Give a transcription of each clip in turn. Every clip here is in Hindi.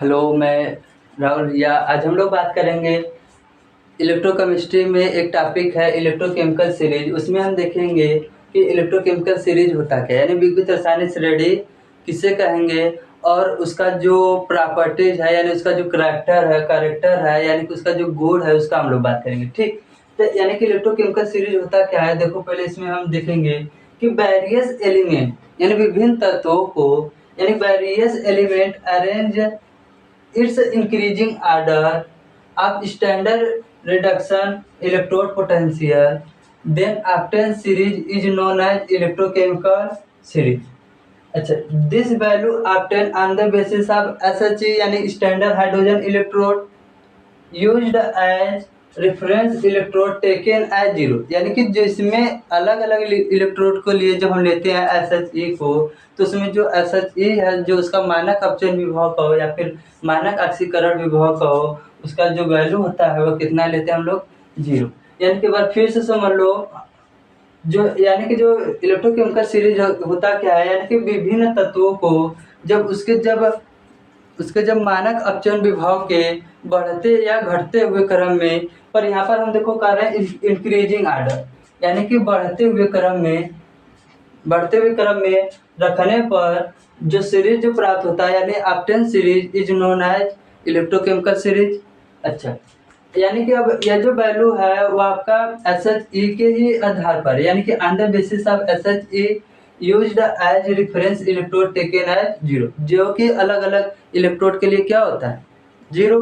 हेलो, मैं राहुल भैया। आज हम लोग बात करेंगे इलेक्ट्रोकेमिस्ट्री में। एक टॉपिक है इलेक्ट्रोकेमिकल सीरीज। उसमें हम देखेंगे कि इलेक्ट्रोकेमिकल सीरीज होता क्या है, यानी विद्युत रासायनिक श्रेणी किसे कहेंगे, और उसका जो प्रॉपर्टीज है यानी उसका जो करेक्टर है यानी कि उसका जो गुण है उसका हम लोग बात करेंगे। ठीक, तो यानी कि इलेक्ट्रोकेमिकल सीरीज होता क्या है, देखो पहले इसमें हम देखेंगे कि वेरियस एलिमेंट यानी विभिन्न तत्वों को, यानी various element arrange its increasing order of standard reduction electrode potential, then obtained series is known as electrochemical series. अच्छा, this value obtained on the basis of SHE यानी standard hydrogen electrode used as reference electrode taken as zero, यानी कि जिसमें अलग अलग इलेक्ट्रोड को लिए जब हम लेते हैं एस एच ई को, तो उसमें जो एस एच ई है जो उसका मानक अपचयन विभव का हो या फिर मानक ऑक्सीकरण विभव का हो, उसका जो वैल्यू होता है वो कितना लेते हैं हम लोग, जीरो। यानी कि बार फिर से समझ लो, जो यानी कि जो इलेक्ट्रोकेमिकल सीरीज होता क्या है, यानी कि विभिन्न तत्वों को जब मानक अपचयन विभव के बढ़ते या घटते हुए क्रम में, पर यहाँ पर हम देखो कर रहे हैं इंक्रीजिंग आर्डर, यानी कि बढ़ते हुए क्रम में रखने पर जो सीरीज जो प्राप्त होता है यानी obtain series is known as electrochemical series. अच्छा, यानी कि अब यह जो वैल्यू है वो आपका एस एच ई के ही आधार पर, यानी कि on the basis of S H E used as reference electrode taken as zero, जो कि अलग अलग इलेक्ट्रोड के लिए क्या होता है, जीरो।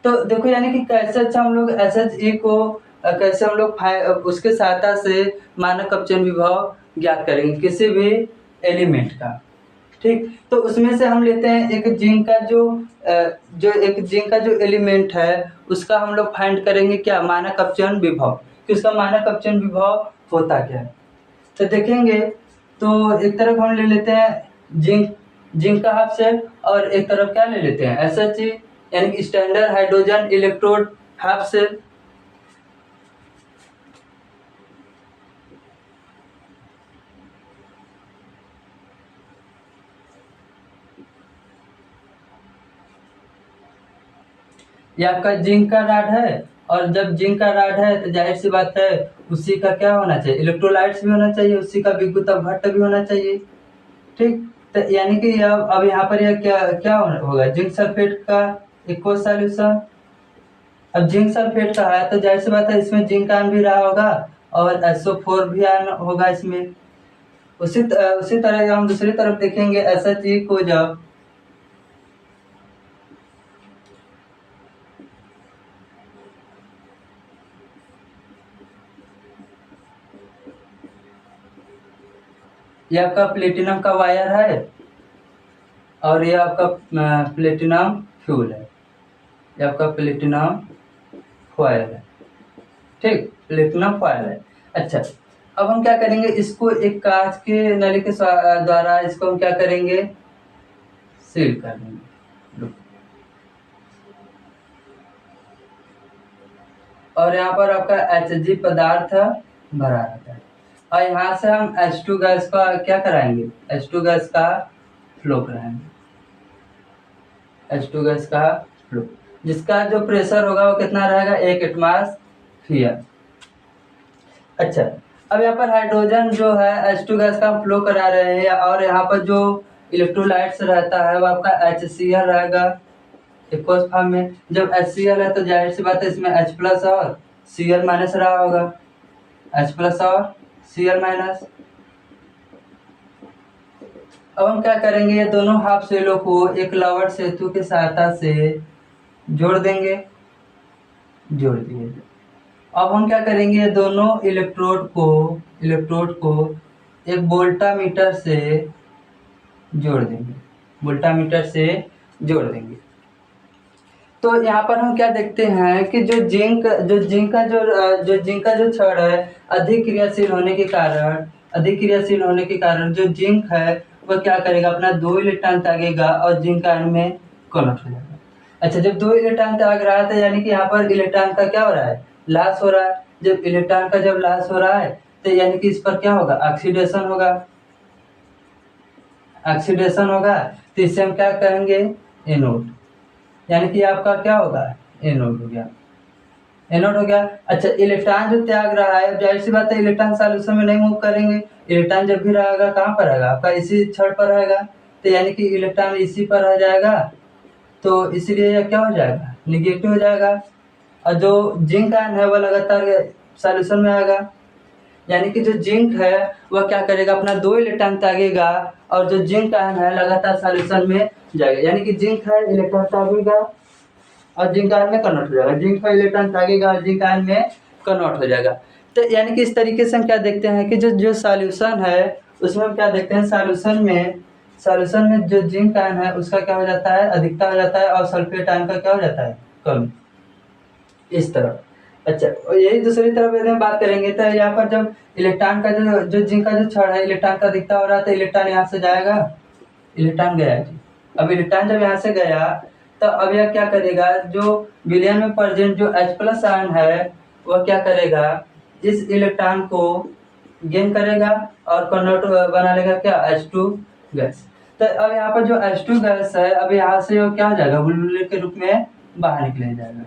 तो देखो यानी कि कैसे अच्छा हम लोग एस एच ई को कैसे हम लोग उसके सहायता से मानक अपचयन विभव ज्ञात करेंगे किसी भी एलिमेंट का। ठीक, तो उसमें से हम लेते हैं एक जिंक का जो एलिमेंट है उसका हम लोग फाइंड करेंगे क्या, मानक अपचयन विभव, कि उसका मानक अपचयन विभव होता क्या है। तो देखेंगे, तो एक तरफ हम ले लेते हैं जिंक का हाफ शेल, और एक तरफ क्या ले लेते हैं एस एच ई यानी कि standard hydrogen electrode half cell. ये आपका जिंक का राड है, और जब जिंक का राड है तो जाहिर सी बात है उसी का क्या होना चाहिए, इलेक्ट्रोलाइट्स भी होना चाहिए, उसी का विद्युत अपघट्ट भी होना चाहिए। ठीक, तो यानी कि अब यहाँ पर यह क्या क्या होगा, जिंक सल्फेट का इक्वल सॉल्यूशन। अब जिंक सल्फेट का है तो जाहिर सी बात है इसमें जिंक आयन भी रहा होगा और SO4 भी आयन होगा इसमें। उसी तरह हम दूसरी तरफ देखेंगे एस एच ई को, जब ये आपका प्लेटिनम का वायर है और ये आपका प्लेटिनम फ्यूल है, ये आपका प्लेटिनम फॉयल है। ठीक, प्लेटिनम फॉयल है। अच्छा, अब हम क्या करेंगे, इसको एक कांच के नली के द्वारा इसको हम क्या करेंगे, सील कर देंगे। और यहाँ पर आपका Hg पदार्थ भरा रहता है, और यहाँ से हम H2 गैस का क्या कराएंगे, H2 गैस का फ्लो कराएंगे, H2 गैस का फ्लो, जिसका जो प्रेशर होगा वो कितना रहेगा, 1 एटमॉस्फेयर। अच्छा, अब यहाँ पर हाइड्रोजन जो है H2 गैस का फ्लो करा रहे हैं, और यहाँ पर जो इलेक्ट्रोलाइट्स रहता है वो आपका HCl रहेगा एक्वस फॉर्म में। जब HCl है तो जाहिर सी बात है इसमें H प्लस और Cl माइनस रहा होगा, H प्लस और Cl माइनस। अब हम क्या करेंगे, ये दोनों हाफ सेलों को एक लवण सेतु के सहायता से जोड़ देंगे, जोड़ दिए। अब हम क्या करेंगे, दोनों इलेक्ट्रोड को एक वोल्टामीटर से जोड़ देंगे, वोल्टामीटर से जोड़ देंगे। तो यहाँ पर हम क्या देखते हैं कि जो जिंक का जो छड़ है अधिक क्रियाशील होने के कारण जो जिंक है वह क्या करेगा, अपना 2 इलेक्ट्रॉन त्यागेगा और जिंक आयन में कन्वर्ट हो जाएगा। अच्छा, जब 2 इलेक्ट्रॉन त्याग रहा है तो यानी कि यहाँ पर इलेक्ट्रॉन का क्या हो रहा है, लॉस हो रहा है। जब इलेक्ट्रॉन का जब लॉस हो रहा है तो यानी कि इस पर क्या होगा, ऑक्सीडेशन होगा। तो इससे हम क्या करेंगे, एनोड, यानी कि आपका क्या होगा, एनोड हो गया, एनोड हो गया। अच्छा, इलेक्ट्रॉन जो त्याग रहा है, जाहिर सी बात है इलेक्ट्रॉन सॉल्यूशन में नहीं मूव करेंगे, इलेक्ट्रॉन जब भी रहेगा कहाँ पर रहेगा, आपका इसी छड़ पर रहेगा, तो यानी कि इलेक्ट्रॉन इसी पर रह जाएगा, तो इसीलिए यह क्या हो जाएगा, निगेटिव हो जाएगा। और जो जिंक आयन है वह लगातार सॉल्यूशन में आएगा, यानी कि जो जिंक है वह क्या करेगा, अपना 2 इलेक्ट्रॉन त्यागेगा, और जो जिंक आयन है लगातार सॉल्यूशन में जाएगा, यानी कि जिंक है इलेक्ट्रॉन त्यागेगा और जिंक आयन में कन्वर्ट हो जाएगा, जिंक का इलेक्ट्रॉन त्यागेगा और जिंक आयन में कन्वर्ट हो जाएगा। तो यानी कि इस तरीके से हम क्या देखते हैं कि जो जो सॉल्यूशन है उसमें हम क्या देखते हैं, सॉल्यूशन में जो जिंक आयन है उसका क्या हो जाता है, अधिकता हो जाता है, और सल्फेट आयन का क्या हो जाता है, कम, इस तरह। अच्छा, और यही दूसरी तरफ यदि हम बात करेंगे तो यहाँ पर जब इलेक्ट्रॉन का जो जो जिंक का जो छड़ है, इलेक्ट्रॉन का अधिकता हो रहा है, तो इलेक्ट्रॉन यहाँ से जाएगा, इलेक्ट्रॉन गया जी। अब इलेक्ट्रॉन जब यहाँ से गया तो अब यह क्या करेगा, जो विलयन में प्रेजेंट जो H+ आयन है वह क्या करेगा, इस इलेक्ट्रॉन को गेन करेगा और कन्वर्ट बना लेगा क्या, H2 गैस। तो अब यहाँ पर जो H2 गैस है, अब यहाँ से वो क्या हो जाएगा, बुलबुले के रूप में बाहर निकले जाएगा।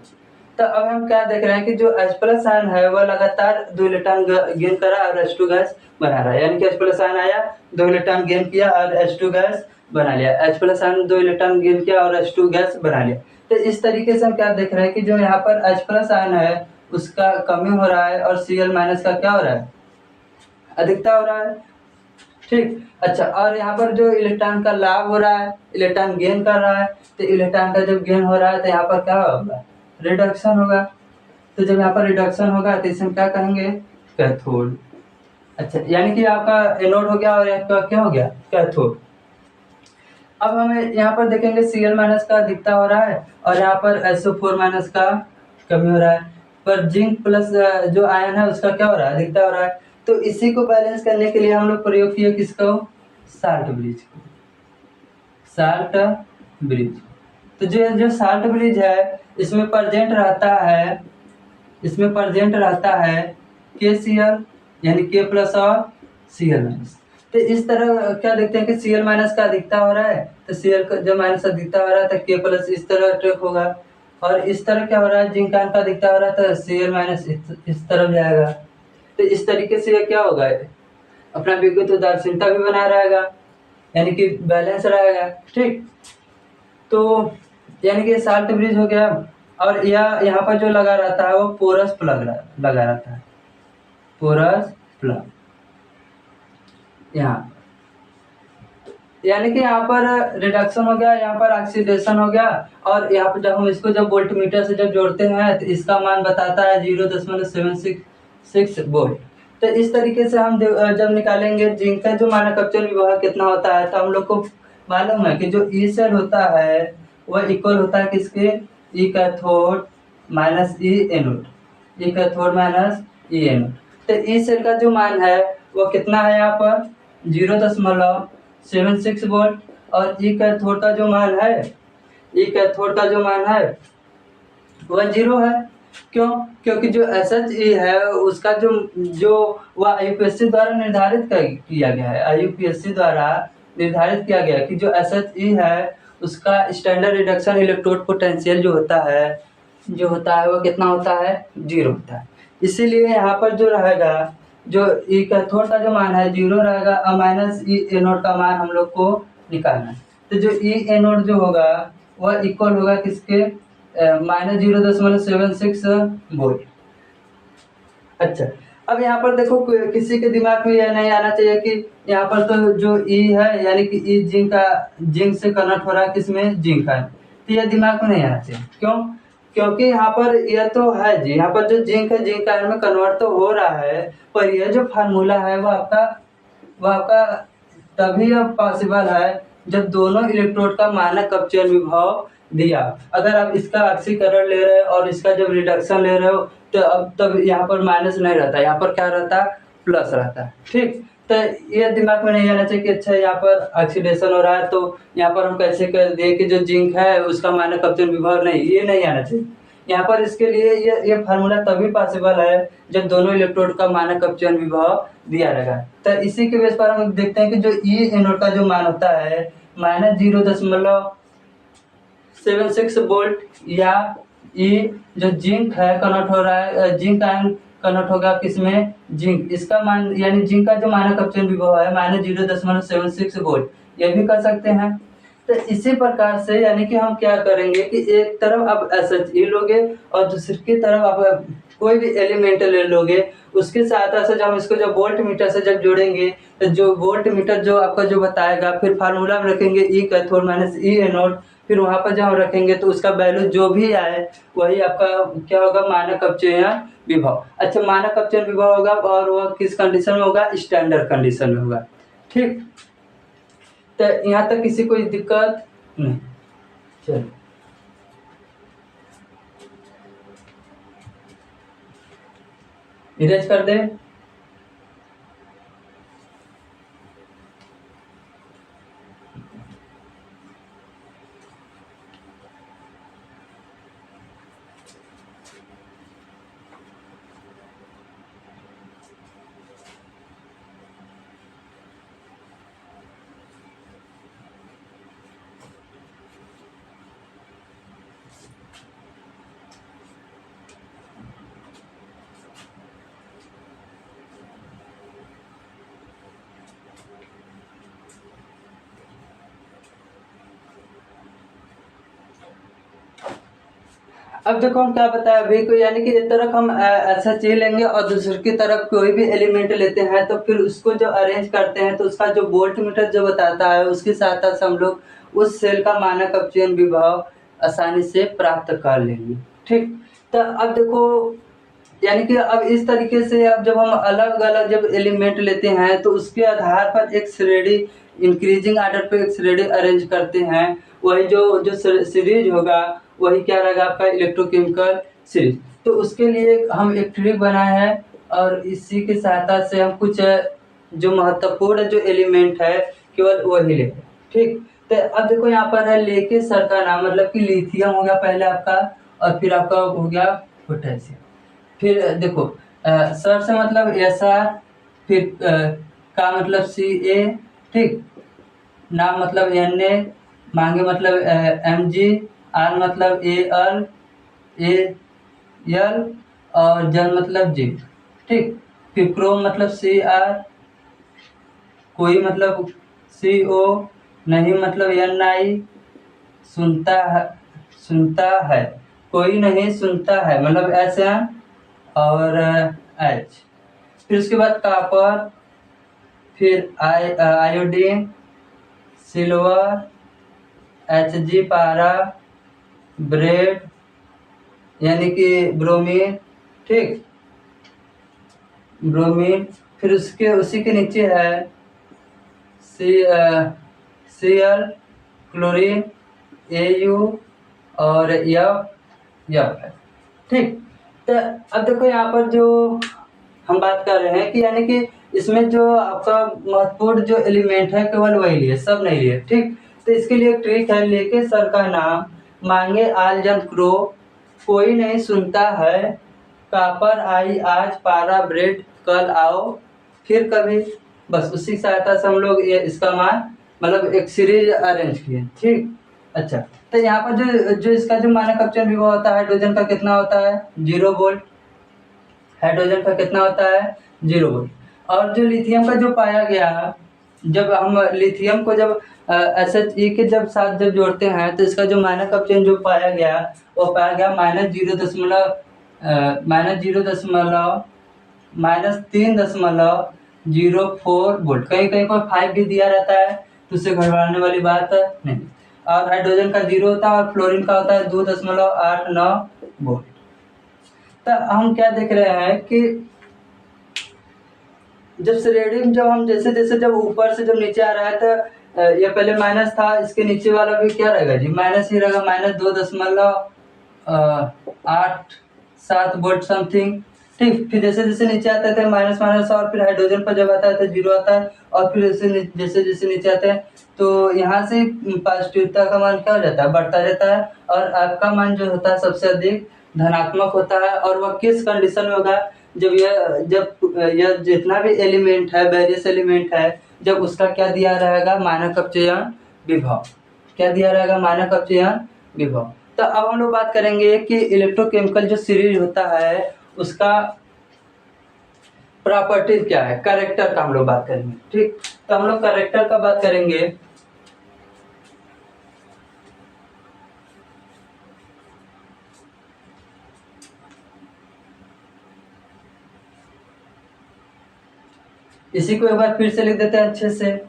तो अब हम क्या देख रहे हैं कि जो H+ आयन है वह लगातार 2 इलेक्ट्रॉन गेन करा और H2 गैस बना रहा है, यानी कि H+ आयन आया, 2 इलेक्ट्रॉन गेन किया और H2 गैस बना लिया, H+ आयन 2 इलेक्ट्रॉन गेन किया और H2 गैस बना लिया। तो इस तरीके से हम क्या देख रहे हैं कि जो यहाँ पर H+ आयन है उसका कमी हो रहा है और Cl- का क्या हो रहा है, अधिकता हो रहा है, ठीक। अच्छा, और यहाँ पर जो इलेक्ट्रॉन का लाभ हो रहा है, इलेक्ट्रॉन गेन कर रहा है, तो इलेक्ट्रॉन का जब गेन हो रहा है तो यहाँ पर क्या होगा, रिडक्शन होगा। तो जब यहाँ पर रिडक्शन होगा तो इसे हम क्या कहेंगे, कैथोड। अच्छा, यानी कि आपका एनोड हो गया और आपका क्या हो गया, कैथोड। अब हमें यहाँ पर देखेंगे Cl- का अधिकता हो रहा है और यहाँ पर SO4- का कमी हो रहा है, पर जिंक प्लस जो आयन है उसका क्या हो रहा है, अधिकता हो रहा है। तो इसी को बैलेंस करने के लिए हम लोग प्रयोग किए किसको, साल्ट ब्रिज को, साल्ट ब्रिज। तो जो जो साल्ट ब्रिज है इसमें प्रेजेंट रहता है, इसमें प्रेजेंट रहता है KCl, यानी K+ और Cl-। तो इस तरह क्या देखते हैं कि Cl- का अधिकता हो रहा है, तो Cl का जब माइनस अधिकता हो रहा है तो K+ इस तरह अट्रैक्ट होगा, और इस तरह क्या हो रहा है, जिंक आयन का अधिकता हो रहा है तो Cl- इस तरफ जाएगा। तो इस तरीके से ये क्या होगा, अपना विद्युत उदासीनता भी बना रहेगा, यानी कि बैलेंस रहेगा, ठीक। तो यानी कि साल्ट ब्रिज हो गया, और यह यहाँ पर जो लगा रहता है वो पोरस प्लग लगा रहता है, पोरस प्लग यहाँ, यानी कि यहाँ पर रिडक्शन हो गया, यहाँ पर ऑक्सीडेशन हो गया, और यहाँ पर जब हम इसको जब वोल्टमीटर से जब जोड़ते हैं तो इसका मान बताता है 0.766 वोल्ट। तो इस तरीके से हम जब निकालेंगे जिंक का जो मानक अपचन विभव कितना होता है, तो हम लोग को मालूम है कि जो ई सेल होता है वह इक्वल होता है किसके, ई कैथोड माइनस ई एनोड, ई कैथोड माइनस ई एनोड। तो ई सेल का जो मान है वो कितना है, यहाँ पर 0.76 वोल्ट, और ई कैथोड का जो मान है, ई कैथोड का जो मान है वह 0 है। क्यों, क्योंकि जो SHE है उसका जो जो वह IUPAC द्वारा निर्धारित किया गया है, IUPAC द्वारा निर्धारित किया गया कि जो SHE है उसका स्टैंडर्ड रिडक्शन इलेक्ट्रोड पोटेंशियल जो होता है वो कितना होता है, 0 होता है। इसीलिए यहाँ पर जो रहेगा, जो ई कैथोड का जो मान है 0 रहेगा, और माइनस ई एनोड का मान हम लोग को निकालना है। तो जो ई एनोड जो होगा वह इक्वल होगा किसके, -0.76 वोल्ट। अच्छा, अब यहाँ पर देखो किसी के दिमाग में यह नहीं आना चाहिए कि यहाँ पर तो जो ई है यानी कि ई जिंक से कन्वर्ट हो रहा है किसमें, जिंक है, तो यह दिमाग में नहीं आना चाहिए। क्यों, क्योंकि यहाँ पर यह तो है जी, यहाँ पर जो जिंक है जिंक आयन में कन्वर्ट तो हो रहा है, पर यह जो फार्मूला है वह आपका तभी अब पॉसिबल है जब दोनों इलेक्ट्रोड का मानक अपचयन विभव दिया। अगर आप इसका ऑक्सीकरण ले रहे हो और इसका जब रिडक्शन ले रहे हो तो अब तब यहाँ पर माइनस नहीं रहता, यहाँ पर क्या रहता है, प्लस रहता है, ठीक। तो ये दिमाग में नहीं आना चाहिए कि अच्छा यहाँ पर ऑक्सीडेशन हो रहा है तो यहाँ पर हम कैसे कर दें कि जो जिंक है उसका मानक अपचयन विभव नहीं, ये नहीं आना चाहिए। यहाँ पर इसके लिए ये फार्मूला तभी पॉसिबल है जब दोनों इलेक्ट्रोड का मानक अपचयन विभव दिया रहेगा। तो इसी के बेस पर हम देखते हैं कि जो ई एनोड का जो मान होता है 76 वोल्ट, या ई जो जिंक है कन्वर्ट हो रहा है, जिंक आयन कन्वर्ट होगा किसमें, जिंक, इसका मान यानी जिंक का जो मानक अपचयन विभव है -0.76 वोल्ट, ये भी कर सकते हैं। तो इसी प्रकार से यानी कि हम क्या करेंगे कि एक तरफ आप SHE लोगे और दूसरी की तरफ आप कोई भी एलिमेंट ले लोगे, उसके सहायता से जब हम इसको जब वोल्ट मीटर से जब जोड़ेंगे तो जो वोल्ट मीटर जो आपका जो बताएगा, फिर फार्मूला में रखेंगे ई कैथोड माइनस ई एनोड, फिर वहाँ पर जब हम रखेंगे तो उसका वैल्यू जो भी आए वही आपका क्या होगा, मानक अपचयन विभव। अच्छा, मानक अपचयन विभव होगा और वह किस कंडीशन में होगा, स्टैंडर्ड कंडीशन में होगा। ठीक, तो यहाँ तक किसी कोई दिक्कत नहीं। चलो इरेज कर दे। अब देखो हम क्या बताया अभी को, यानी कि एक तरफ हम ऐसा चीज लेंगे और दूसरी की तरफ कोई भी एलिमेंट लेते हैं, तो फिर उसको जो अरेंज करते हैं तो उसका जो वोल्ट मीटर जो बताता है उसकी सहायता से हम लोग उस सेल का मानक अपचयन विभव आसानी से प्राप्त कर लेंगे। ठीक, तो अब देखो यानी कि अब इस तरीके से अब जब हम अलग अलग जब एलिमेंट लेते हैं तो उसके आधार पर एक श्रेणी, इंक्रीजिंग आर्डर पे एक श्रेणी अरेंज करते हैं, वही जो जो सीरीज होगा वही क्या रहेगा आपका इलेक्ट्रोकेमिकल सीरीज। तो उसके लिए हम एक ट्रिक बनाए हैं और इसी की सहायता से हम कुछ जो महत्वपूर्ण जो एलिमेंट है केवल वही लेते हैं। ठीक, तो अब देखो यहाँ पर है लेके सर का नाम, मतलब कि लिथियम हो गया पहले आपका और फिर आपका हो गया पोटेशियम। फिर देखो सर से मतलब SR, फिर का मतलब CA, ठीक, नाम मतलब Na, मांगे मतलब Mg, R मतलब Al, Al और जन मतलब जिंक। ठीक, फिर क्रोम मतलब Cr, कोई मतलब CO, नहीं मतलब Ni, सुनता है, कोई नहीं सुनता है मतलब Sn और H। फिर उसके बाद कॉपर, फिर आयोडीन, सिल्वर, Hg पारा, ब्रेड यानी कि ब्रोमीन, ठीक, ब्रोमीन। फिर उसके उसी के नीचे है Cl, क्लोरीन, Au और F है। ठीक, तो अब देखो यहाँ पर जो हम बात कर रहे हैं कि यानी कि इसमें जो आपका महत्वपूर्ण जो एलिमेंट है केवल वही लिए, सब नहीं लिए। ठीक, तो इसके लिए एक ट्रिक है, लेके सर का नाम, मांगे आलजन क्रो, कोई नहीं सुनता है, कापर आई आज, पारा ब्रेड कल आओ, फिर कभी, बस उसी सहायता से हम लोग ये इसका मान मतलब एक सीरीज अरेंज किए। ठीक, अच्छा, तो यहाँ पर जो जो इसका जो मानक अपचयन विभव होता है हाइड्रोजन का कितना होता है, 0 वोल्ट। हाइड्रोजन का कितना होता है, 0 वोल्ट। और जो लिथियम का जो पाया गया, जब हम लिथियम को जब SHE के जब साथ जब जोड़ते हैं तो इसका जो मानक अपचयन जो पाया गया वो पाया गया -3.04 वोल्ट। कहीं कहीं पर 5 भी दिया रहता है तो उससे घबराने वाली बात नहीं। और हाइड्रोजन का 0 होता है और फ्लोरीन का होता है 2.89 वोल्ट। तो हम क्या देख रहे हैं कि जब श्रेणी में जब हम जैसे जैसे जब ऊपर से जब नीचे आ रहा है तो ये पहले माइनस था, इसके नीचे वाला भी क्या रहेगा जी, माइनस ही रहेगा, -2.87 वोल्ट समथिंग। ठीक, फिर जैसे जैसे नीचे आता है माइनस माइनस और फिर हाइड्रोजन पर जब आता है तो 0 आता है और फिर जैसे जैसे नीचे आते हैं तो यहाँ से पॉजिटिवता का मान क्या हो जाता है, बढ़ता जाता है और आपका मान जो होता है सबसे अधिक धनात्मक होता है। और वह किस कंडीशन में होगा, जब यह जितना भी एलिमेंट है, वेरियस एलिमेंट है, जब उसका क्या दिया रहेगा, मानक अपचयन विभव, क्या दिया रहेगा, मानक अपचयन विभव। तो अब हम लोग बात करेंगे कि इलेक्ट्रोकेमिकल जो सीरीज होता है उसका प्रॉपर्टीज क्या है, कैरेक्टर का हम लोग बात करेंगे। ठीक, तो हम लोग कैरेक्टर का बात करेंगे। इसी को एक बार फिर से लिख देते हैं अच्छे से।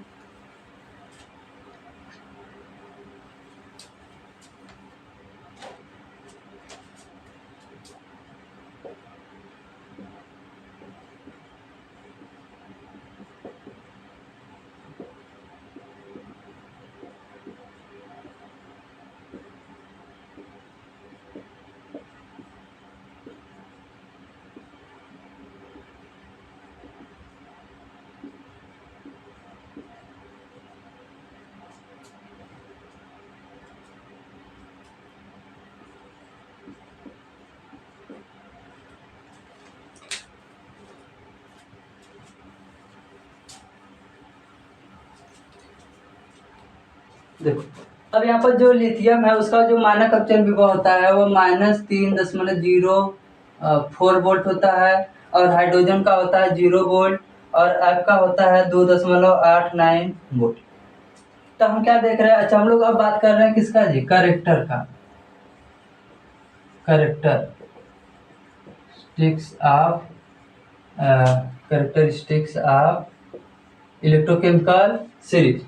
देखो, अब यहाँ पर जो लिथियम है उसका जो मानक अपचन विभव होता है वो -3.04 वोल्ट होता है, और हाइड्रोजन का होता है 0 वोल्ट, और एफ का होता है 2.89 वोल्ट। तो हम क्या देख रहे हैं, अच्छा हम लोग अब बात कर रहे हैं किसका जी, कैरेक्टर का। कैरेक्टरिस्टिक्स ऑफ इलेक्ट्रोकेमिकल सीरीज,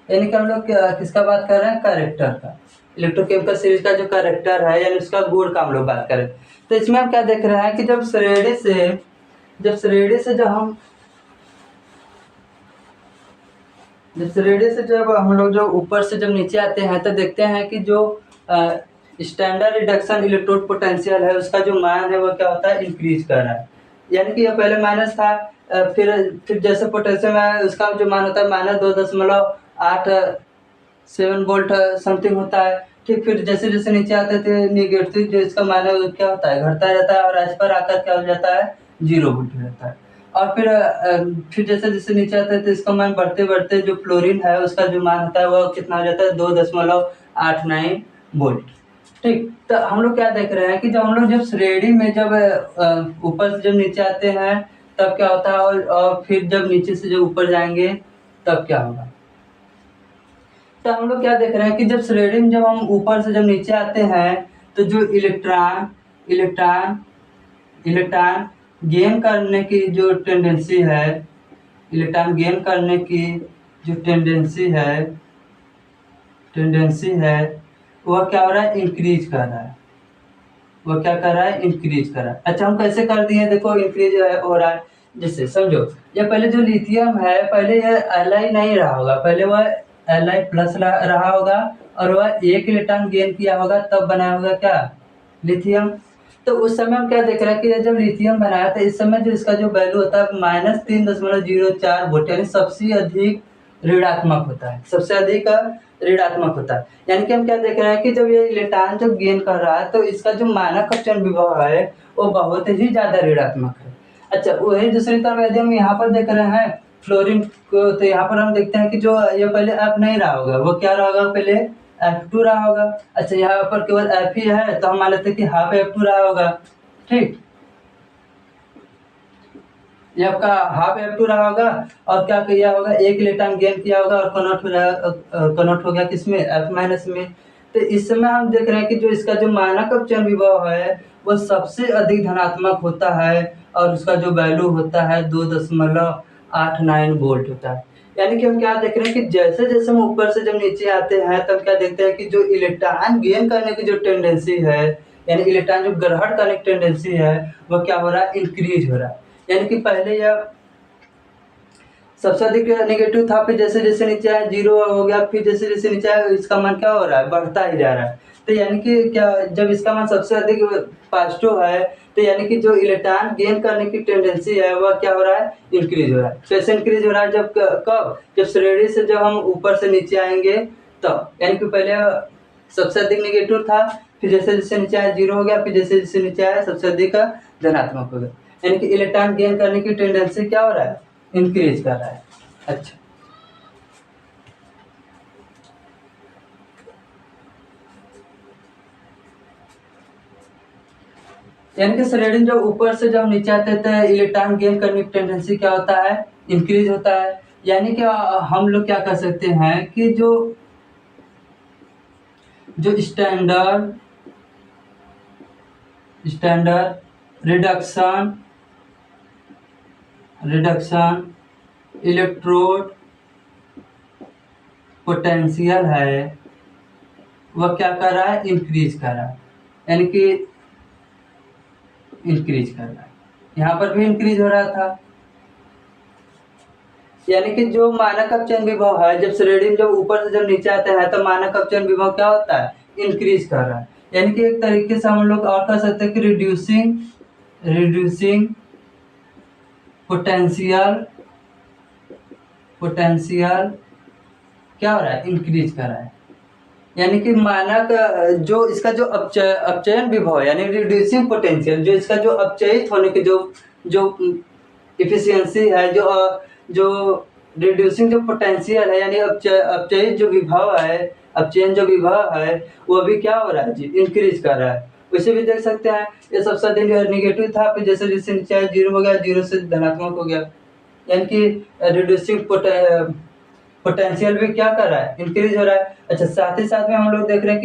यानी कि हम लोग किसका बात कर रहे हैं, कैरेक्टर का। इलेक्ट्रोकेमिकल सीरीज का जो कैरेक्टर है यानी उसका गुण का हम लोग बात करें, तो इसमें हम क्या देख रहे हैं कि जब श्रेणी से जब हम लोग जो ऊपर से जब नीचे आते हैं तो देखते हैं कि जो स्टैंडर्ड रिडक्शन इलेक्ट्रोड पोटेंशियल है उसका जो मान है वो क्या होता है, इंक्रीज कर रहा है। यानी कि ये पहले माइनस था, फिर जैसे पोटेंशियल में उसका जो मान होता है -2.87 वोल्ट समथिंग होता है। ठीक, फिर जैसे जैसे नीचे आते थे निगेटिव जो इसका मान है वो क्या होता है, घटता रहता है, और एज पर आकर क्या हो जाता है, 0 वोल्ट हो जाता है। और फिर जैसे जैसे नीचे आता है तो इसका मान बढ़ते बढ़ते जो फ्लोरीन है उसका जो मान होता है वो कितना हो जाता है, 2.89 वोल्ट। ठीक, तो हम लोग क्या देख रहे हैं कि जब श्रेणी में जब ऊपर से जब नीचे आते हैं तब क्या होता है, और फिर जब नीचे से जब ऊपर जाएंगे तब क्या होगा। तो हम लोग क्या देख रहे हैं कि जब श्रेणी में जब हम ऊपर से जब नीचे आते हैं तो जो इलेक्ट्रॉन इलेक्ट्रॉन इलेक्ट्रॉन गेन करने की जो टेंडेंसी है, इलेक्ट्रॉन गेन करने की जो टेंडेंसी है वह क्या हो रहा है, इंक्रीज कर रहा है। वह क्या कर रहा है, इंक्रीज कर रहा है। अच्छा, हम कैसे कर दिए, देखो इंक्रीज हो रहा है। जैसे समझो, ये पहले जो लिथियम है पहले यह Li नहीं रहा होगा, पहले वह Li प्लस रहा होगा, और वह एक इलेक्ट्रॉन गेन किया होगा तब बनाया होगा क्या, लिथियम। तो उस समय हम क्या देख रहे हैं कि जब लिथियम बनाया था इस समय जो इसका जो वैल्यू होता है -3.04 वोल्ट, यानी सबसे अधिक ऋणात्मक होता है, सबसे अधिक ऋणात्मक होता है। यानी कि हम क्या देख रहे हैं कि जब ये इलेक्ट्रॉन जब गेन कर रहा है तो इसका जो मानक अपचन विभव है वो बहुत ही ज्यादा ऋणात्मक है। अच्छा, वही दूसरी तरफ यदि हम यहाँ पर देख रहे हैं फ्लोरीन को, तो यहाँ पर हम देखते हैं कि जो ये पहले F नहीं रहा होगा, वो क्या रहा होगा, पहले F2 रहा होगा। अच्छा, यहाँ पर केवल F ही है तो हम मान लेते हैं कि हाफ F2 रहा होगा। ठीक, ये आपका हाफ F2 रहा होगा, और क्या किया होगा, एक इलेक्ट्रॉन गेन किया होगा और कन्वर्ट हो गया किसमें, F माइनस में। तो इस समय हम देख रहे हैं कि जो इसका जो मानक अपचन विभव है वो सबसे अधिक धनात्मक होता है, और उसका जो वैल्यू होता है 2.89 वोल्ट होता है। यानी कि हम क्या देख रहे हैं कि जैसे जैसे हम ऊपर से जब नीचे आते हैं तब क्या देखते हैं कि जो इलेक्ट्रॉन गेन करने की जो टेंडेंसी है, यानी इलेक्ट्रॉन जो ग्रहण करने की टेंडेंसी है वो क्या हो रहा है, इंक्रीज हो रहा है। यानी कि पहले यह सबसे अधिक नेगेटिव था, फिर जैसे जैसे नीचे आया 0 हो गया, फिर जैसे जैसे नीचे आया इसका मान क्या हो रहा है, बढ़ता ही जा रहा है। तो यानी कि क्या, जब इसका मान सबसे अधिक पॉजिटिव है तो यानी कि जो इलेक्ट्रॉन गेन करने की टेंडेंसी है वह क्या हो रहा है, इंक्रीज हो रहा है। कैसे इंक्रीज हो रहा है, जब श्रेणी से जब हम ऊपर से नीचे आएंगे तब, यानी कि पहले सबसे अधिक नेगेटिव था, फिर जैसे जैसे नीचे आया 0 हो गया, फिर जैसे जैसे नीचे आया सबसे अधिक धनात्मक हो गया। यानी कि इलेक्ट्रॉन गेन करने की टेंडेंसी क्या हो रहा है, इंक्रीज कर रहा है। अच्छा, यानी कि श्रेणी जब ऊपर से जब नीचे आते हैं तो इलेक्ट्रॉन गेन करने की टेंडेंसी क्या होता है, इंक्रीज होता है। यानी कि हम लोग क्या कर सकते हैं कि जो स्टैंडर्ड रिडक्शन इलेक्ट्रोड पोटेंशियल है वह क्या कर रहा है, इंक्रीज कर रहा है। यानी कि इंक्रीज कर रहा है, यहाँ पर भी इंक्रीज हो रहा था। यानी कि जो मानक अपचयन विभव है जब श्रेणी जब ऊपर से जब नीचे आते हैं तो मानक अपचयन विभव क्या होता है, इंक्रीज कर रहा है। यानी कि एक तरीके से हम लोग और कह सकते हैं कि रिड्यूसिंग पोटेंशियल क्या हो रहा है, इंक्रीज कर रहा है। यानी कि मानक जो इसका जो अपचयन विभव यानी रिड्यूसिंग पोटेंशियल, जो इसका जो अपचयित होने की जो इफिशियंसी है, जो रिड्यूसिंग जो पोटेंशियल है यानी अपचयित जो विभव है, अपचयन जो विभव है वो भी क्या हो रहा है जी, इंक्रीज कर रहा है। वैसे भी देख सकते हैं ये सबसे अधिक निगेटिव था, फिर जैसे जैसे नीचे 0 हो गया, 0 से धनात्मक हो गया। यानी कि रिड्यूसिंग पोटेंशियल भी क्या कर रहा है, इंक्रीज हो रहा है। अच्छा, साथ ही साथ में हम लोग देख रहे हैं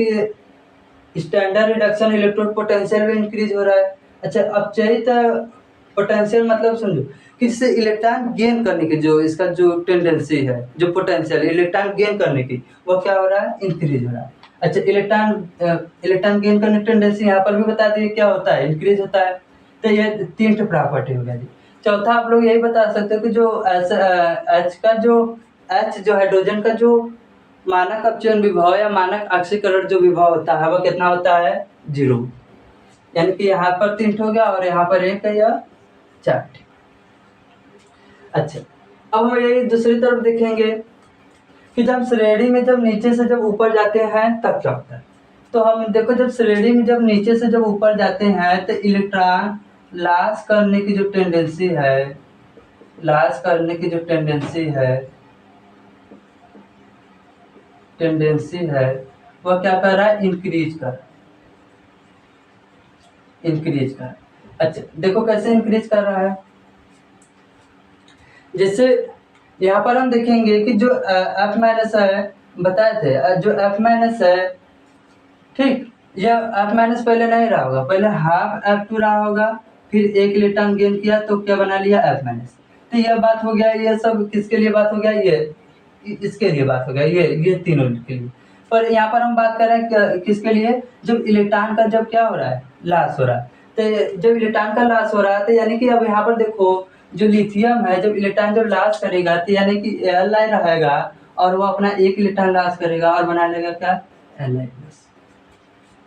कि स्टैंडर्ड रिडक्शन इलेक्ट्रोड पोटेंशियल भी इंक्रीज हो रहा है। अच्छा, अपचयित पोटेंशियल मतलब समझो कि जिससे इलेक्ट्रॉन गेन करने की जो इसका जो टेंडेंसी है, जो पोटेंशियल इलेक्ट्रॉन गेन करने की वो क्या हो रहा है, इंक्रीज हो रहा है। अच्छा, इलेक्ट्रॉन गेन करने की टेंडेंसी यहाँ पर भी बता दिए क्या होता है, इंक्रीज होता है। तो ये 3 प्रॉपर्टी हो गया जी। चौथा आप लोग यही बता सकते हो कि जो एच जो हाइड्रोजन का जो मानक अपचयन विभव या मानक ऑक्सीकरण जो विभव होता है वो कितना होता है, 0। यानी कि यहाँ पर 3 हो गया और यहाँ पर 1 है या 4। अच्छा, अब हम यही दूसरी तरफ देखेंगे कि जब श्रेणी में जब नीचे से जब ऊपर जाते हैं तब क्या होता है। तो हम देखो जब श्रेणी में जब नीचे से जब ऊपर जाते हैं तो इलेक्ट्रॉन लॉस करने की जो टेंडेंसी है वह क्या कर रहा है, इंक्रीज कर। अच्छा, देखो कैसे इंक्रीज कर रहा है। जैसे यहाँ पर हम देखेंगे कि जो F माइनस है बताए थे, जो F माइनस है, ठीक, यह F माइनस पहले नहीं रहा होगा, पहले हाफ F2 रहा होगा, फिर 1 इलेक्ट्रॉन गेन किया तो क्या बना लिया, F माइनस। तो यह बात हो गया, ये सब किसके लिए बात हो गया, ये इसके लिए बात हो गया, ये तीनों के लिए। पर यहाँ पर हम बात कर रहे हैं किसके लिए, जब इलेक्ट्रॉन का जब क्या हो रहा है, लॉस हो रहा है। तो जब इलेक्ट्रॉन का लॉस हो रहा है तो यानी कि अब यहाँ पर देखो जो लिथियम है जब इलेक्ट्रॉन जब लॉस करेगा तो यानी कि Li रहेगा और वो अपना 1 इलेक्ट्रॉन लॉस करेगा और बना लेगा क्या, Li प्लस।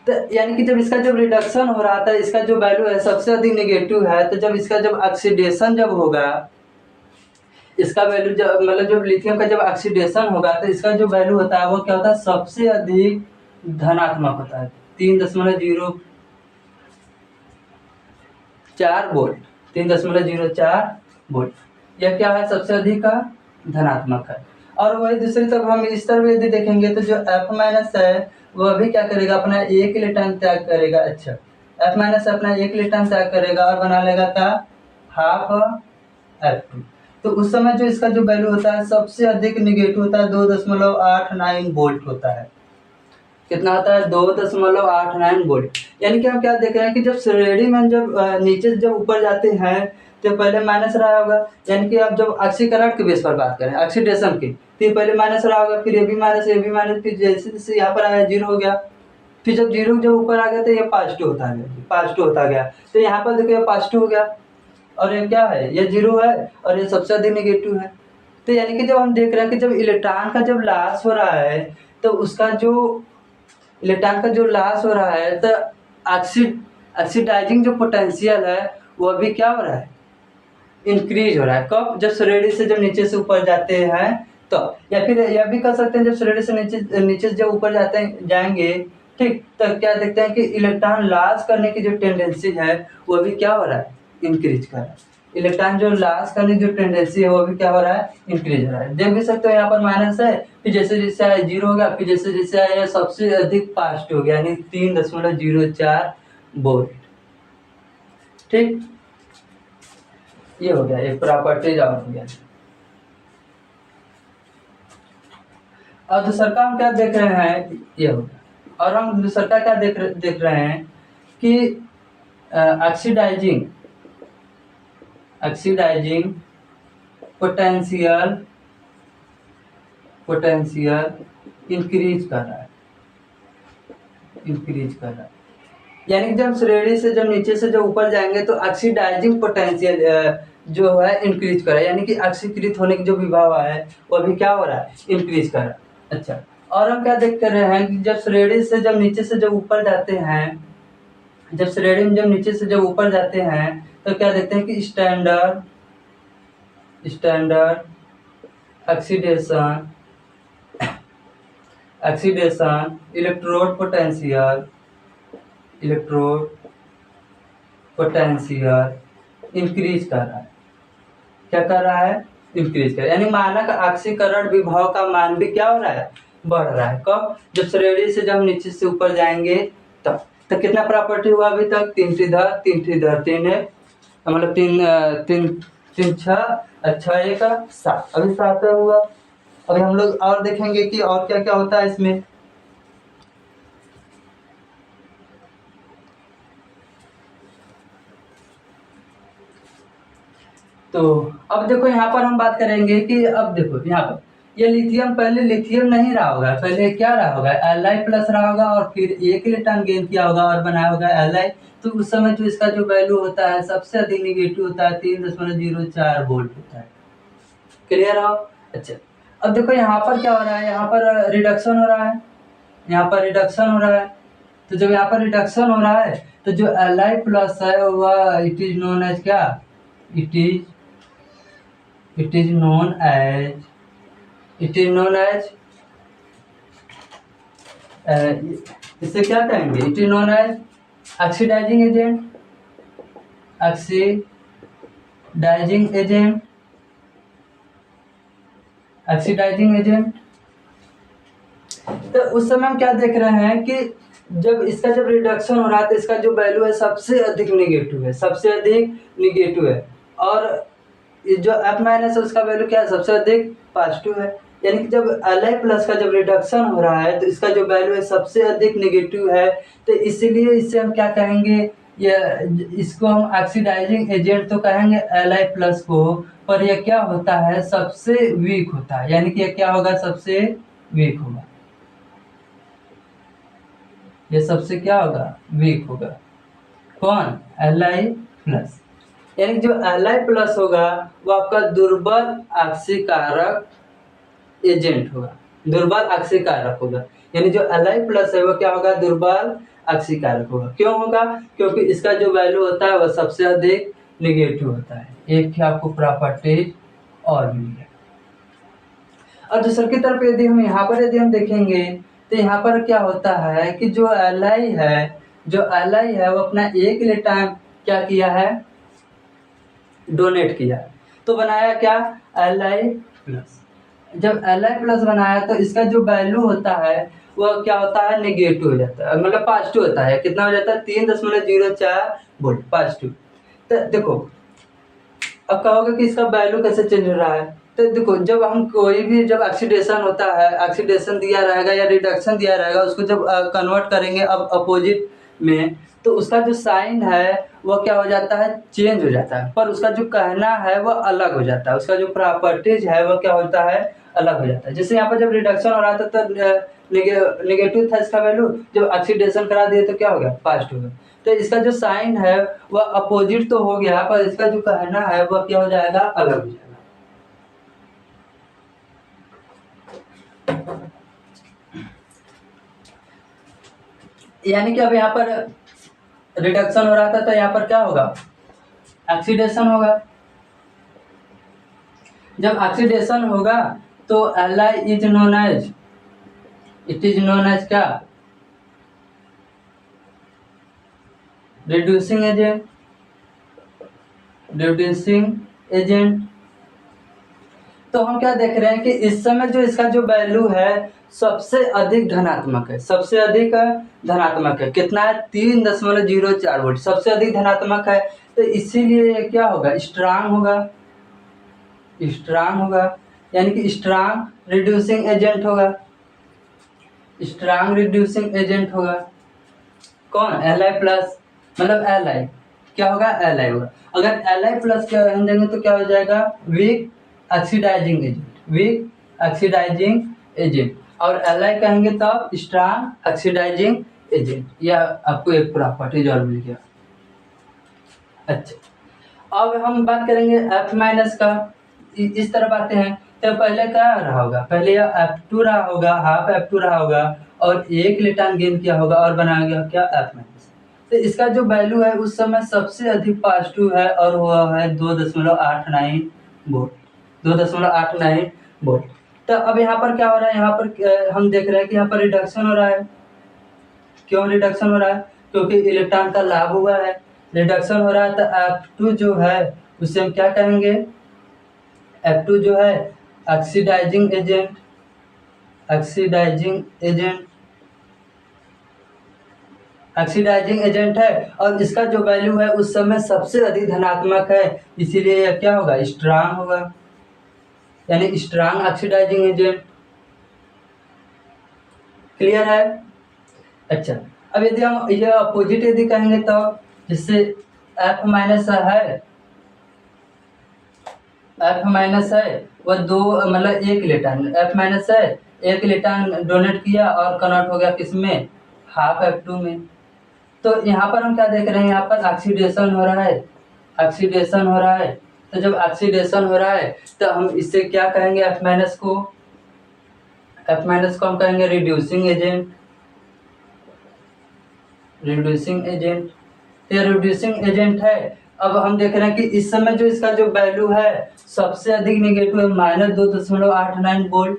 तो यानी कि जब इसका जब रिडक्शन हो रहा था, इसका जो वैल्यू है सबसे अधिक नेगेटिव है, तो जब इसका जब ऑक्सीडेशन जब होगा, इसका वैल्यू जब मतलब जब लिथियम का जब ऑक्सीडेशन होगा तो इसका जो वैल्यू होता है वो क्या होता है, सबसे अधिक धनात्मक होता है, 3.04 वोल्ट, 3.04 वोल्ट। यह क्या है, सबसे अधिक का धनात्मक है। और वही दूसरी तरफ हम इस तरफ यदि देखेंगे तो जो F माइनस है वह भी क्या करेगा, अपना 1 इलेक्ट्रॉन त्याग करेगा। अच्छा, F माइनस अपना 1 इलेक्ट्रॉन त्याग करेगा और बना लेगा क्या, हाफ F2। तो उस समय जो इसका जो वैल्यू होता है सबसे अधिक निगेटिव होता है, 2.89 वोल्ट होता है। कितना होता है, 2.89 वोल्ट। यानी कि हम क्या देख रहे हैं कि जब श्रेणी में जब नीचे से जब ऊपर जाते हैं तो पहले माइनस रहा होगा। यानी कि अब जब ऑक्सीकरण के बेस पर बात करें, ऑक्सीडेशन की, तो पहले माइनस रहा होगा, फिर ये भी माइनस, फिर जैसे जैसे यहाँ पर आया 0 हो गया, फिर जब 0 जब ऊपर आ गया तो ये पॉजिटिव होता गया। तो यहाँ पर देखो ये पॉजिटिव हो गया और ये क्या है, ये 0 है और ये सबसे अधिक नेगेटिव है। तो यानी कि जब हम देख रहे हैं कि जब इलेक्ट्रॉन का जब लॉस हो रहा है तो उसका जो इलेक्ट्रॉन का जो लॉस हो रहा है तो ऑक्सीडाइजिंग जो पोटेंशियल है वो भी क्या हो रहा है, इंक्रीज हो रहा है। कब, जब श्रेणी से जब नीचे से ऊपर जाते हैं तो, या फिर यह भी कर सकते हैं जब श्रेणी से नीचे से जब ऊपर जाएंगे, ठीक, तो क्या देखते हैं कि इलेक्ट्रॉन लॉस करने की जो टेंडेंसी है वो भी क्या हो रहा है, इंक्रीज कर रहा है। इलेक्ट्रॉन जो लॉस करने की जो टेंडेंसी है वो भी क्या हो रहा है, इंक्रीज हो रहा है। देख भी सकते हो यहाँ पर माइनस है, फिर जैसे जैसे आया 0 हो गया, फिर जैसे जैसे आया सबसे अधिक फास्ट हो गया, यानी 3.04 वोल्ट। ठीक, ये हो गया, एक प्रॉपर्टीज और हो गया। और दूसरा का हम क्या देख रहे हैं, ये हो गया। और हम दूसरा का क्या देख रहे हैं कि ऑक्सीडाइजिंग पोटेंशियल इंक्रीज कर रहा है, यानी कि जब श्रेणी से जब नीचे से जब ऊपर जाएंगे तो ऑक्सीडाइजिंग पोटेंशियल जो है इंक्रीज कर रहा है, यानी कि ऑक्सीकृत होने की जो विभव है वो अभी क्या हो रहा है, इंक्रीज कर रहा है। अच्छा, और हम क्या देख रहे हैं कि जब श्रेणी से जब नीचे से जब ऊपर जाते हैं, जब श्रेणी में जब नीचे से जब ऊपर जाते हैं तो क्या देखते हैं कि standard oxidation electrode potential increase कर रहा है। क्या कर रहा है, इंक्रीज कर, यानी मानक ऑक्सीकरण विभव का मान भी क्या हो रहा है, बढ़ रहा है। कब, जब श्रेणी से जब नीचे से ऊपर जाएंगे तब। तो कितना प्रॉपर्टी हुआ अभी तक, 3 है, मतलब 3 6 6 1 7, अभी 7 हुआ। अभी हम लोग और देखेंगे कि और क्या क्या होता है इसमें। तो अब देखो यहाँ पर हम बात करेंगे कि अब देखो यहाँ पर ये लिथियम, पहले लिथियम नहीं रहा होगा, पहले क्या रहा होगा, Li प्लस रहा होगा और फिर 1 इलेक्ट्रॉन गेन किया होगा और बनाया होगा Li। तो उस समय जो इसका जो वैल्यू होता है सबसे अधिक निगेटिव होता है, 3.04 वोल्ट होता है। क्लियर हो? अच्छा, अब देखो यहाँ पर क्या हो रहा है, यहाँ पर रिडक्शन हो रहा है, यहाँ पर रिडक्शन हो रहा है। तो जब यहाँ पर रिडक्शन हो रहा है तो जो Li प्लस है वह इट इज नोन एज क्या, इट इज नोन एज इसे क्या कहेंगे, it is known as oxidizing agent. तो उस समय हम क्या देख रहे हैं कि जब इसका जब रिडक्शन हो रहा है तो इसका जो वैल्यू है सबसे अधिक निगेटिव है, और जो F माइनस है उसका वैल्यू क्या है, सबसे अधिक पॉजिटिव है। यानी कि जब Li प्लस का जब रिडक्शन हो रहा है तो इसका जो वैल्यू है सबसे अधिक निगेटिव है। तो इसीलिए इससे हम क्या कहेंगे, ये इसको हम ऑक्सीडाइजिंग एजेंट तो कहेंगे Li प्लस को, पर यह क्या होता है, सबसे वीक होता है। यानी कि यह क्या होगा, सबसे वीक होगा, ये सबसे क्या होगा, वीक होगा। कौन, Li प्लस। यानी जो Li प्लस होगा वो आपका दुर्बल ऑक्सीकारक एजेंट होगा, यानी जो Li प्लस है वो क्या होगा, दुर्बल ऑक्सीकारक होगा। क्यों होगा, क्योंकि इसका जो वैल्यू होता है वह सबसे अधिक निगेटिव होता है। एक ही आपको प्रॉपर्टी और मिल गया। और दूसरी की तरफ यदि हम देखेंगे तो यहाँ पर क्या होता है कि जो Li है वो अपना 1 इलेक्ट्रॉन क्या किया है, डोनेट किया, तो बनाया क्या, Li प्लस। जब Li प्लस बनाया तो इसका जो वैल्यू होता है वह क्या होता है, नेगेटिव हो जाता है, मतलब पॉजिटिव होता है। कितना हो जाता है, 3.04 वोल्ट पॉजिटिव। तो देखो अब कहोगे कि इसका वैल्यू कैसे चेंज हो रहा है। तो देखो जब हम कोई भी जब ऑक्सीडेशन होता है, ऑक्सीडेशन दिया रहेगा या रिडक्शन दिया रहेगा, उसको जब कन्वर्ट करेंगे अब अपोजिट में, तो उसका जो साइन है वो क्या हो जाता है, चेंज हो जाता है, पर उसका जो कहना है वो अलग हो जाता है, उसका जो प्रॉपर्टीज है वो क्या होता है, अलग हो जाता है। जैसे यहाँ पर जब रिडक्शन हो रहा था तो नेगेटिव था इसका वैल्यू, जब ऑक्सीडेशन करा दिए तो क्या हो गया, पॉजिटिव हो गया। तो इसका जो साइन है वह अपोजिट तो हो गया, पर इसका जो कहना है वह क्या हो जाएगा, अलग हो जाएगा। यानी कि अब यहाँ पर रिडक्शन हो रहा था तो यहाँ पर क्या होगा, ऑक्सीडेशन होगा। जब ऑक्सीडेशन होगा तो Li is known as, it is known as क्या, रिड्यूसिंग एजेंट। तो हम क्या देख रहे हैं कि इस समय जो इसका जो वैल्यू है सबसे अधिक धनात्मक है, सबसे अधिक धनात्मक है। कितना है? 3.04 वोल्ट सबसे अधिक धनात्मक है। तो इसीलिए क्या होगा? स्ट्रांग होगा, स्ट्रांग होगा, यानी कि स्ट्रांग रिड्यूसिंग एजेंट होगा, स्ट्रांग रिड्यूसिंग एजेंट होगा। कौन? Li प्लस, मतलब Li क्या होगा? Li होगा। अगर Li प्लस क्या हम देंगे तो क्या हो जाएगा? Weak oxidizing agent, weak oxidizing agent. और Li कहेंगे तब स्ट्रांग ऑक्सीडाइजिंग एजेंट। यह आपको एक प्रॉपर्टीज और मिल गया। अच्छा, अब हम बात करेंगे F माइनस का। इस तरफ आते हैं तो पहले क्या रहा होगा? पहले यह F2 रहा होगा, हाफ F2 रहा होगा और 1 इलेक्ट्रॉन गेन किया होगा और बनाया गया क्या? F minus. तो इसका जो वैल्यू है उस समय सबसे अधिक पॉजिटिव है और वो है 2.89 वोल्ट, 2.89 वोल्ट। तो अब यहाँ पर क्या हो रहा है? यहाँ पर हम देख रहे हैं कि यहाँ पर रिडक्शन हो रहा है। क्यों रिडक्शन हो रहा है? क्योंकि इलेक्ट्रॉन का लाभ हुआ है, रिडक्शन हो रहा है। तो F2 जो है उसे हम क्या कहेंगे? F2 जो है oxidizing agent, oxidizing agent, oxidizing agent है। और इसका जो वैल्यू है उस समय सबसे अधिक धनात्मक है, इसीलिए यह क्या होगा? स्ट्रांग होगा, यानी स्ट्रांग ऑक्सीडाइजिंग एजेंट। क्लियर है? अच्छा, अब यदि हम ये अपोजिट यदि कहेंगे तो जिससे F माइनस है, F माइनस है वह दो, मतलब 1 इलेक्ट्रॉन F माइनस है, 1 इलेक्ट्रॉन डोनेट किया और कन्वर्ट हो गया किसमें? हाफ F2 में। तो यहाँ पर हम क्या देख रहे हैं? यहाँ पर ऑक्सीडेशन हो रहा है, ऑक्सीडेशन हो रहा है। तो जब ऑक्सीडेशन हो रहा है तो हम इससे क्या कहेंगे? F माइनस को, F माइनस को हम कहेंगे रिड्यूसिंग एजेंट, रिड्यूसिंग एजेंट। ये रिड्यूसिंग एजेंट है। अब हम देख रहे हैं कि इस समय जो इसका जो वैल्यू है सबसे अधिक नेगेटिव है, -2.89 वोल्ट,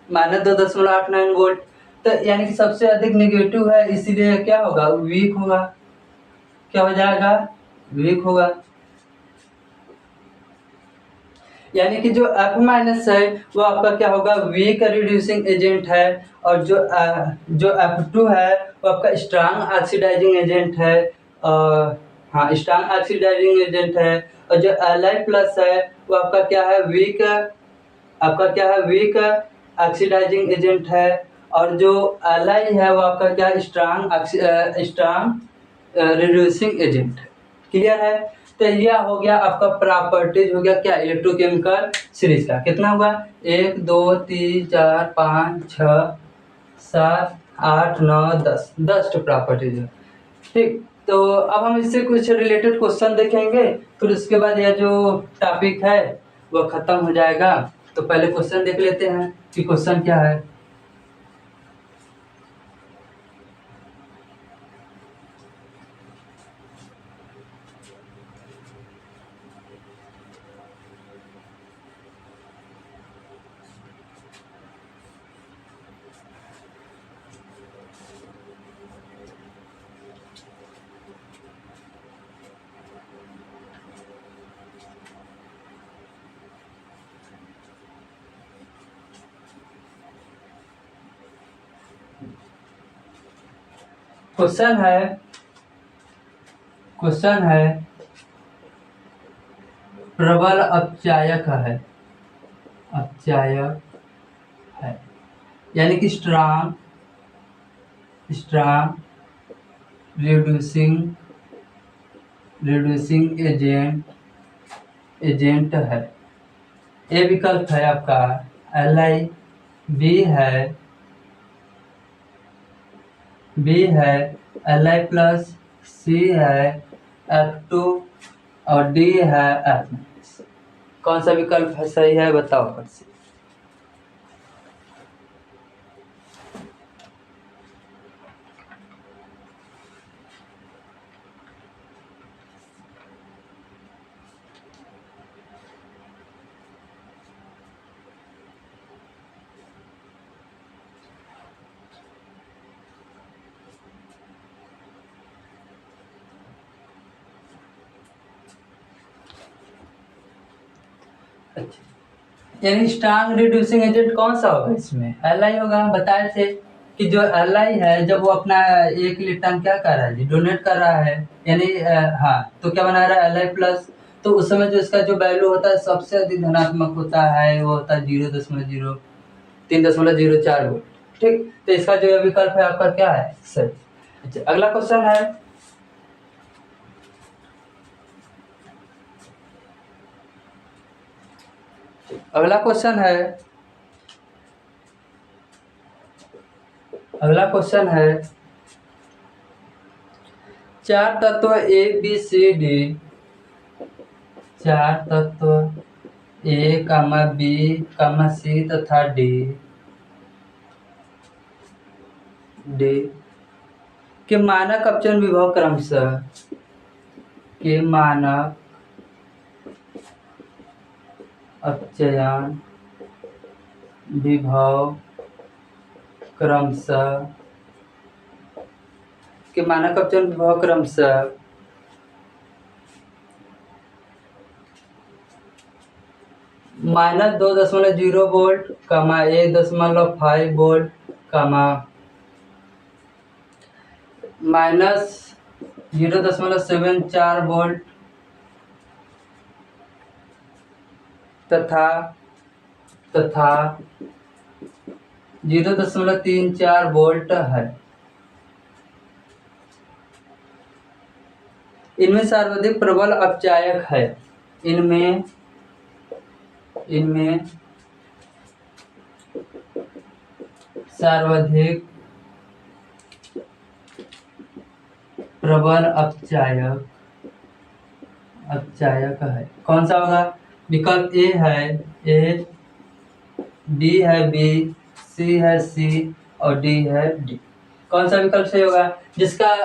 -2.89 वोल्ट। तो यानी कि सबसे अधिक नेगेटिव है, इसीलिए क्या होगा? वीक होगा। क्या हो जाएगा? वीक होगा। यानी कि जो F माइनस है वो आपका क्या होगा? वीक रिड्यूसिंग एजेंट है। और जो F2 है वो आपका स्ट्रांग ऑक्सीडाइजिंग एजेंट है। हाँ, स्ट्रांग ऑक्सीडाइजिंग एजेंट है। और जो Li प्लस है वो आपका क्या है? वीक, आपका क्या है? वीक ऑक्सीडाइजिंग एजेंट है। और जो Li है वो आपका क्या? स्ट्रांग रिड्यूसिंग एजेंट है। क्लियर है? तो यह हो गया आपका प्रॉपर्टीज, हो गया क्या? इलेक्ट्रोकेमिकल सीरीज का। कितना हुआ? 1 2 3 4 5 6 7 8 9 10, 10 प्रॉपर्टीज है। ठीक, तो अब हम इससे कुछ रिलेटेड क्वेश्चन देखेंगे, फिर उसके बाद यह जो टॉपिक है वो खत्म हो जाएगा। तो पहले क्वेश्चन देख लेते हैं कि क्वेश्चन क्या है। क्वेश्चन है, क्वेश्चन है प्रबल अपचायक है, अपचायक है, यानी कि strong, strong reducing, reducing agent, agent है। ए विकल्प है आपका Li, बी है, बी है Li प्लस, सी है F2 और डी है F माइनस। कौन सा विकल्प है सही है? बताओ फट से। अच्छा, यानी स्ट्रांग रिड्यूसिंग एजेंट कौन सा होगा इसमें? Li होगा। हम बताए थे कि जो Li है जब वो अपना 1 इलेक्ट्रॉन क्या कर रहा है जी, डोनेट कर रहा है, यानी हाँ, तो क्या बना रहा है Li प्लस। तो उस समय जो इसका जो वैल्यू होता है सबसे अधिक धनात्मक होता है, वो होता है 3.04 वोल्ट। ठीक, तो इसका जो विकल्प है आपका क्या है? सही। अच्छा, अगला क्वेश्चन है, अगला क्वेश्चन है, अगला क्वेश्चन है 4 तत्व ए बी सी डी, 4 तत्व ए कामा बी कामा सी तथा डी के मानक अपचयन विभव क्रमशः, के मानक अपचयन विभव क्रमशः, के मानक अपचयन विभव क्रमशः -2.0 वोल्ट, 1.5 वोल्ट, -0.74 वोल्ट तथा 0.34 वोल्ट है। इनमें सर्वाधिक प्रबल अपचायक है, इनमें सर्वाधिक प्रबल अपचायक है। कौन सा होगा? विकल्प ए है ए, बी है बी, सी है सी और डी है डी। कौन सा विकल्प सही होगा? जिसका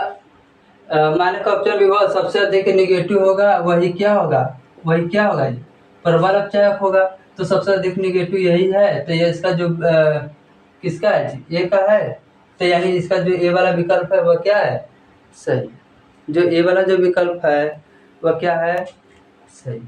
मानक अपचयन विभव सबसे अधिक निगेटिव होगा वही क्या होगा? जी, प्रबल अपचायक होगा। तो सबसे अधिक निगेटिव यही है, तो ये इसका जो किसका है जी? ए का है। तो यानी इसका जो ए वाला विकल्प है वह क्या है? सही। जो ए वाला जो विकल्प है वह क्या है? सही।